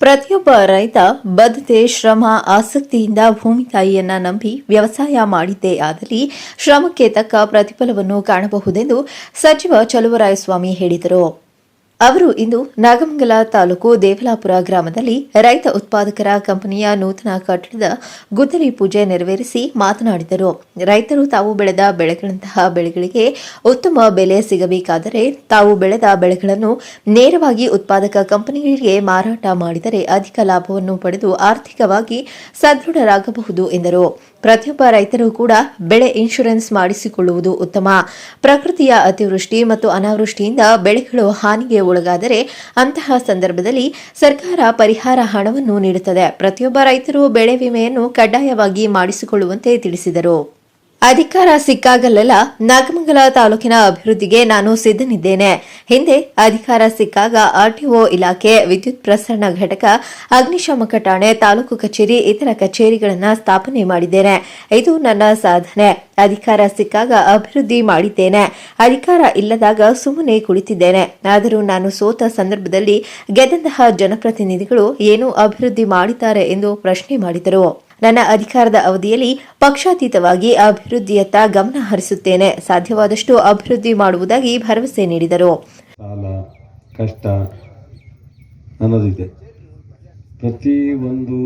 ಪ್ರತಿಯೊಬ್ಬ ರೈತ ಬದ್ಧತೆ, ಶ್ರಮ, ಆಸಕ್ತಿಯಿಂದ ಭೂಮಿ ತಾಯಿಯನ್ನ ನಂಬಿ ವ್ಯವಸಾಯ ಮಾಡಿದ್ದೇ ಆದಲ್ಲಿ ಶ್ರಮಕ್ಕೆ ತಕ್ಕ ಪ್ರತಿಫಲವನ್ನು ಕಾಣಬಹುದೆಂದು ಸಚಿವ ಚಲುವರಾಯಸ್ವಾಮಿ ಹೇಳಿದರು. ಅವರು ಇಂದು ನಾಗಮಂಗಲ ತಾಲೂಕು ದೇವಲಾಪುರ ಗ್ರಾಮದಲ್ಲಿ ರೈತ ಉತ್ಪಾದಕರ ಕಂಪನಿಯ ನೂತನ ಕಟ್ಟಡದ ಗುದ್ದಲಿ ಪೂಜೆ ನೆರವೇರಿಸಿ ಮಾತನಾಡಿದರು. ರೈತರು ತಾವು ಬೆಳೆದ ಬೆಳೆಗಳಂತಹ ಬೆಳೆಗಳಿಗೆ ಉತ್ತಮ ಬೆಲೆ ಸಿಗಬೇಕಾದರೆ ತಾವು ಬೆಳೆದ ಬೆಳೆಗಳನ್ನು ನೇರವಾಗಿ ಉತ್ಪಾದಕ ಕಂಪನಿಗಳಿಗೆ ಮಾರಾಟ ಮಾಡಿದರೆ ಅಧಿಕ ಲಾಭವನ್ನು ಪಡೆದು ಆರ್ಥಿಕವಾಗಿ ಸದೃಢರಾಗಬಹುದು ಎಂದರು. ಪ್ರತಿಯೊಬ್ಬ ರೈತರು ಕೂಡ ಬೆಳೆ ಇನ್ಶೂರೆನ್ಸ್ ಮಾಡಿಸಿಕೊಳ್ಳುವುದು ಉತ್ತಮ. ಪ್ರಕೃತಿಯ ಅತಿವೃಷ್ಟಿ ಮತ್ತು ಅನಾವೃಷ್ಟಿಯಿಂದ ಬೆಳೆಗಳು ಹಾನಿಗೆ ಒಳಗಾದರೆ ಅಂತಹ ಸಂದರ್ಭದಲ್ಲಿ ಸರ್ಕಾರ ಪರಿಹಾರ ಹಣವನ್ನು ನೀಡುತ್ತದೆ. ಪ್ರತಿಯೊಬ್ಬ ರೈತರು ಬೆಳೆ ವಿಮೆಯನ್ನು ಕಡ್ಡಾಯವಾಗಿ ಮಾಡಿಸಿಕೊಳ್ಳುವಂತೆ ತಿಳಿಸಿದರು. ಅಧಿಕಾರ ಸಿಕ್ಕಾಗಲೆಲ್ಲ ನಾಗಮಂಗಲ ತಾಲೂಕಿನ ಅಭಿವೃದ್ಧಿಗೆ ನಾನು ಸಿದ್ಧನಿದ್ದೇನೆ. ಹಿಂದೆ ಅಧಿಕಾರ ಸಿಕ್ಕಾಗ ಆರ್ಟಿಒ ಇಲಾಖೆ, ವಿದ್ಯುತ್ ಪ್ರಸರಣ ಘಟಕ, ಅಗ್ನಿಶಾಮಕ ಠಾಣೆ, ತಾಲೂಕು ಕಚೇರಿ, ಇತರ ಕಚೇರಿಗಳನ್ನು ಸ್ಥಾಪನೆ ಮಾಡಿದ್ದೇನೆ. ಇದು ನನ್ನ ಸಾಧನೆ. ಅಧಿಕಾರ ಸಿಕ್ಕಾಗ ಅಭಿವೃದ್ಧಿ ಮಾಡಿದ್ದೇನೆ. ಅಧಿಕಾರ ಇಲ್ಲದಾಗ ಸುಮ್ಮನೆ ಕುಳಿತಿದ್ದೇನೆ. ಆದರೂ ನಾನು ಸೋತ ಸಂದರ್ಭದಲ್ಲಿ ಗೆದ್ದಂತಹ ಜನಪ್ರತಿನಿಧಿಗಳು ಏನು ಅಭಿವೃದ್ಧಿ ಮಾಡಿದ್ದಾರೆ ಎಂದು ಪ್ರಶ್ನೆ ಮಾಡಿದರು. ನನ್ನ ಅಧಿಕಾರದ ಅವಧಿಯಲ್ಲಿ ಪಕ್ಷಾತೀತವಾಗಿ ಅಭಿವೃದ್ಧಿಯತ್ತ ಗಮನ ಹರಿಸುತ್ತೇನೆ. ಸಾಧ್ಯವಾದಷ್ಟು ಅಭಿವೃದ್ಧಿ ಮಾಡುವುದಾಗಿ ಭರವಸೆ ನೀಡಿದರು. ಸಾಲ, ಕಷ್ಟ ಅನ್ನೋದಿದೆ. ಪ್ರತಿ ಒಂದು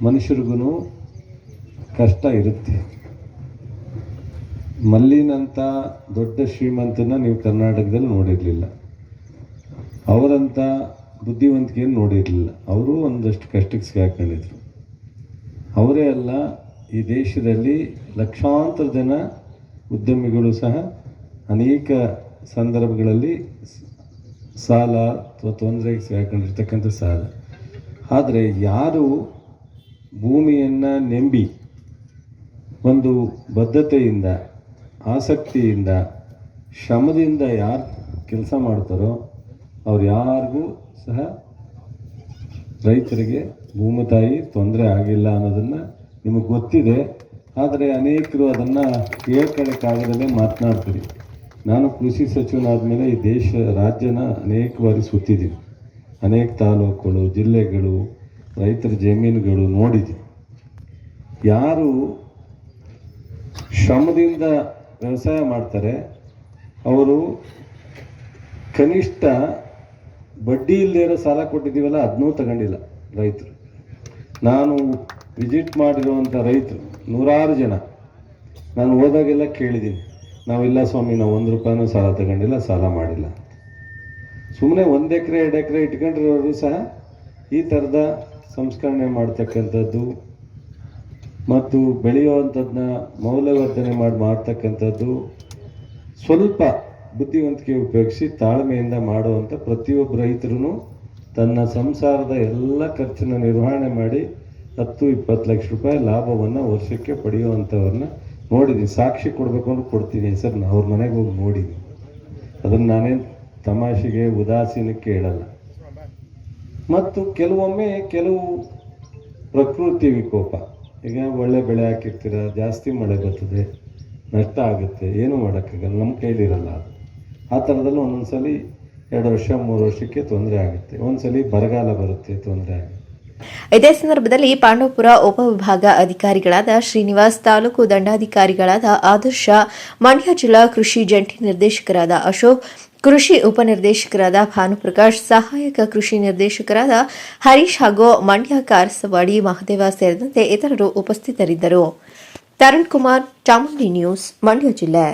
ಮನುಷ್ಯರಿಗೂ ಕಷ್ಟ ಇರುತ್ತೆ. ಮಲ್ಲಿನಂತ ದೊಡ್ಡ ಶ್ರೀಮಂತನ ನೀವು ಕರ್ನಾಟಕದಲ್ಲಿ ನೋಡಿರಲಿಲ್ಲ. ಅವರಂತ ಬುದ್ಧಿವಂತಿಕೆಯನ್ನು ನೋಡಿರಲಿಲ್ಲ. ಅವರು ಒಂದಷ್ಟು ಕಷ್ಟಕ್ಕೆ ಸಿಗಾಕೊಂಡಿದ್ರು. ಅವರೇ ಅಲ್ಲ, ಈ ದೇಶದಲ್ಲಿ ಲಕ್ಷಾಂತರ ಜನ ಉದ್ಯಮಿಗಳು ಸಹ ಅನೇಕ ಸಂದರ್ಭಗಳಲ್ಲಿ ಸಾಲ ಅಥವಾ ತೊಂದರೆಗೆ ಸಿಗಾಕೊಂಡಿರ್ತಕ್ಕಂಥ ಸಾಲ. ಆದರೆ ಯಾರು ಭೂಮಿಯನ್ನು ನಂಬಿ ಒಂದು ಬದ್ಧತೆಯಿಂದ, ಆಸಕ್ತಿಯಿಂದ, ಶ್ರಮದಿಂದ ಯಾರು ಕೆಲಸ ಮಾಡ್ತಾರೋ ಅವ್ರು ಯಾರಿಗೂ ಸಹ ರೈತರಿಗೆ ಭೂಮಿ ತಾಯಿ ತೊಂದರೆ ಆಗಿಲ್ಲ ಅನ್ನೋದನ್ನು ನಿಮಗೆ ಗೊತ್ತಿದೆ. ಆದರೆ ಅನೇಕರು ಅದನ್ನು ಹೇಳ್ಕೊಳ್ಳೋಕ್ಕಾಗದಲ್ಲೇ ಮಾತನಾಡ್ತೀರಿ. ನಾನು ಕೃಷಿ ಸಚಿವನಾದ ಮೇಲೆ ಈ ರಾಜ್ಯನ ಅನೇಕ ಬಾರಿ ಸುತ್ತಿದ್ದೀನಿ. ಅನೇಕ ತಾಲೂಕುಗಳು, ಜಿಲ್ಲೆಗಳು, ರೈತರ ಜಮೀನುಗಳು ನೋಡಿದ್ದೀನಿ. ಯಾರು ಶ್ರಮದಿಂದ ವ್ಯವಸಾಯ ಮಾಡ್ತಾರೆ ಅವರು ಕನಿಷ್ಠ ಬಡ್ಡಿ ಇಲ್ಲದೇ ಇರೋ ಸಾಲ ಕೊಟ್ಟಿದ್ದೀವಲ್ಲ ಅದನ್ನೂ ತಗೊಂಡಿಲ್ಲ ರೈತರು. ನಾನು ವಿಸಿಟ್ ಮಾಡಿರುವಂಥ ರೈತರು ನೂರಾರು ಜನ ನಾನು ಹೋದಾಗೆಲ್ಲ ಕೇಳಿದ್ದೀನಿ, ನಾವಿಲ್ಲ ಸ್ವಾಮಿ, ನಾವು 1 ರೂಪಾಯಿನೂ ಸಾಲ ತಗೊಂಡಿಲ್ಲ, ಸಾಲ ಮಾಡಿಲ್ಲ. ಸುಮ್ಮನೆ 1 ಎಕರೆ 2 ಎಕರೆ ಇಟ್ಕೊಂಡಿರೋರು ಸಹ ಈ ಥರದ ಸಂಸ್ಕರಣೆ ಮಾಡ್ತಕ್ಕಂಥದ್ದು ಮತ್ತು ಬೆಳೆಯುವಂಥದ್ದನ್ನ ಮೌಲ್ಯವರ್ಧನೆ ಮಾಡ್ತಕ್ಕಂಥದ್ದು, ಸ್ವಲ್ಪ ಬುದ್ಧಿವಂತಿಕೆ ಉಪಯೋಗಿಸಿ ತಾಳ್ಮೆಯಿಂದ ಮಾಡುವಂಥ ಪ್ರತಿಯೊಬ್ಬ ರೈತರು ತನ್ನ ಸಂಸಾರದ ಎಲ್ಲ ಖರ್ಚನ್ನು ನಿರ್ವಹಣೆ ಮಾಡಿ 10-20 ಲಕ್ಷ ರೂಪಾಯಿ ಲಾಭವನ್ನು ವರ್ಷಕ್ಕೆ ಪಡೆಯುವಂಥವ್ರನ್ನ ನೋಡಿದ್ದೀನಿ. ಸಾಕ್ಷಿ ಕೊಡಬೇಕು ಅಂದ್ರೆ ಕೊಡ್ತೀನಿ ಸರ್, ಅವ್ರ ಮನೆಗೆ ಹೋಗಿ ನೋಡಿದ್ದೀನಿ. ಅದನ್ನು ನಾನೇನು ತಮಾಷೆಗೆ ಉದಾಸೀನಕ್ಕೆ ಹೇಳಲ್ಲ. ಮತ್ತು ಕೆಲವು ಪ್ರಕೃತಿ ವಿಕೋಪ, ಈಗ ಒಳ್ಳೆ ಬೆಳೆ ಹಾಕಿರ್ತೀರ, ಜಾಸ್ತಿ ಮಳೆ ಬರ್ತದೆ, ನಷ್ಟ ಆಗುತ್ತೆ, ಏನೂ ಮಾಡೋಕ್ಕಾಗಲ್ಲ, ನಮ್ಮ ಕೈಲಿರಲ್ಲ. ಅದು ಆ ಥರದಲ್ಲಿ ಒಂದೊಂದ್ಸಲಿ 2 ವರ್ಷ 3 ವರ್ಷಕ್ಕೆ ತೊಂದರೆ ಆಗುತ್ತೆ. ಒಂದ್ಸಲಿ ಬರಗಾಲ ಬರುತ್ತೆ, ತೊಂದರೆ ಆಗುತ್ತೆ. ಇದೇ ಸಂದರ್ಭದಲ್ಲಿ ಪಾಂಡವಪುರ ಉಪವಿಭಾಗ ಅಧಿಕಾರಿಗಳಾದ ಶ್ರೀನಿವಾಸ್, ತಾಲೂಕು ದಂಡಾಧಿಕಾರಿಗಳಾದ ಆದರ್ಶ, ಮಂಡ್ಯ ಜಿಲ್ಲಾ ಕೃಷಿ ಜಂಟಿ ನಿರ್ದೇಶಕರಾದ ಅಶೋಕ್, ಕೃಷಿ ಉಪನಿರ್ದೇಶಕರಾದ ಭಾನುಪ್ರಕಾಶ್, ಸಹಾಯಕ ಕೃಷಿ ನಿರ್ದೇಶಕರಾದ ಹರೀಶ್ ಹಾಗೂ ಮಂಡ್ಯ ಕಾರಸವಾಡಿ ಮಹದೇವ ಸೇರಿದಂತೆ ಇತರರು ಉಪಸ್ಥಿತರಿದ್ದರು. ತರುಣ್ ಕುಮಾರ್, ಚಾಮುಂಡಿ ನ್ಯೂಸ್, ಮಂಡ್ಯ ಜಿಲ್ಲೆ.